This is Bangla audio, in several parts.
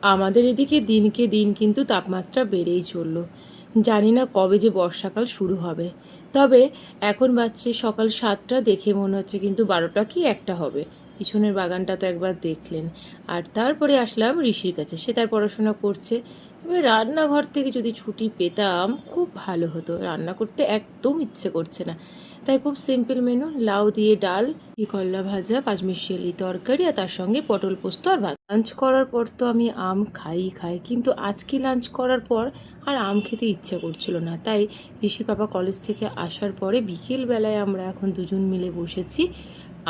আমাদের এদিকে দিনকে দিন কিন্তু তাপমাত্রা বেড়েই চললো। জানি না কবে যে বর্ষাকাল শুরু হবে। তবে এখন বাজছে সকাল 7টা, দেখে মনে হচ্ছে কিন্তু 12টা কি 1টা হবে। পিছনের বাগানটা তো একবার দেখলেন। আর তারপরে আসলাম ঋষির কাছে, সে তার পড়াশোনা করছে। এবার রান্নাঘর থেকে যদি ছুটি পেতাম খুব ভালো হতো, রান্না করতে একদম ইচ্ছে করছে না। তাই খুব সিম্পল মেনু, লাউ দিয়ে ডাল, করলা ভাজা, পাঁচমিশালি তরকারি, আর তার সঙ্গে পটল পোস্ত আর ভাত। লাঞ্চ করার পর তো আমি আম খাই, কিন্তু আজকে লাঞ্চ করার পর আর আম খেতে ইচ্ছে করছিল না। তাই ঋষির বাবা কলেজ থেকে আসার পরে বিকেলবেলায় আমরা এখন দুজন মিলে বসেছি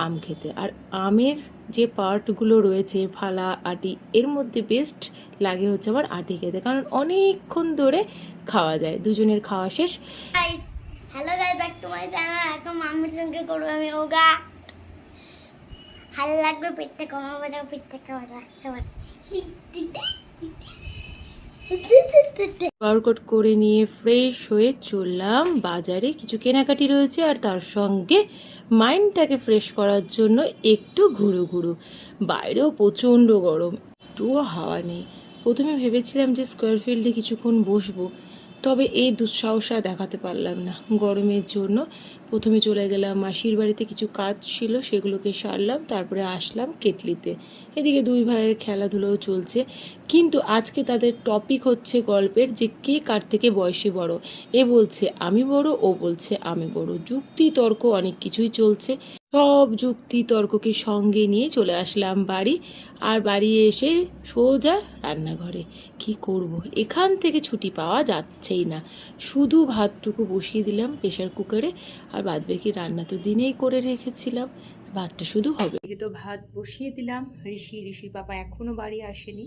আম খেতে। আর আমের যে পার্টগুলো রয়েছে, ফালা, আটি, এর মধ্যে বেস্ট লাগে হচ্ছে আমার আটি খেতে, কারণ অনেকক্ষণ ধরে খাওয়া যায়। দুজনের খাওয়া শেষ। Hello guys, back to my channel. এখন মাম্মির সঙ্গে করবো আমি যোগা। ভালো লাগবে, পেটটা কমাবো না, পেটটা কমাবো রাখতে পারি। ওয়ার্কআউট করে নিয়ে ফ্রেশ হয়ে চললাম বাজারে, কিছু কেনাকাটি রয়েছে, আর তার সঙ্গে মাইন্ডটাকে ফ্রেশ করার জন্য একটু ঘুরু। বাইরেও প্রচণ্ড গরম, একটুও হাওয়া নেই। প্রথমে ভেবেছিলাম যে স্কোয়ার ফিল্ডে কিছুক্ষণ বসবো, তবে এই দুঃসাহসা দেখাতে পারলাম না গরমের জন্য। প্রথমে চলে গেলাম মাসির বাড়িতে, কিছু কাজ ছিল সেগুলোকে সারলাম, তারপরে আসলাম কেটলিতে। এদিকে দুই ভাইয়ের খেলাধুলোও চলছে, কিন্তু আজকে তাদের টপিক হচ্ছে গল্পের, যে কে কার থেকে বয়সে বড়। এ বলছে আমি বড়, ও বলছে আমি বড়। যুক্তি তর্ক অনেক কিছুই চলছে। সব যুক্তি তর্ককে সঙ্গে নিয়ে চলে আসলাম বাড়ি। আর বাড়ি এসে সোজা রান্নাঘরে। কি করব, এখান থেকে ছুটি পাওয়া যাচ্ছেই না। শুধু ভাতটুকু বসিয়ে দিলাম প্রেশার কুকারে, আর বাদবাকি রান্না তো দিনেই করে রেখেছিলাম, ভাতটা শুধু হবে। এদিকে তো ভাত বসিয়ে দিলাম। ঋষির পাপা এখনও বাড়ি আসেনি,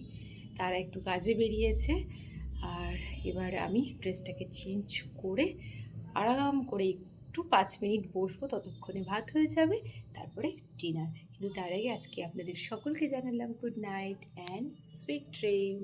তারা একটু কাজে বেরিয়েছে। আর এবার আমি ড্রেসটাকে চেঞ্জ করে আরাম করে একটু 5 মিনিট বসবো, ততক্ষণে ভাত হয়ে যাবে, তারপরে ডিনার। কিন্তু তার আগে আজকে আপনাদের সকলকে জানালাম good night and sweet dream.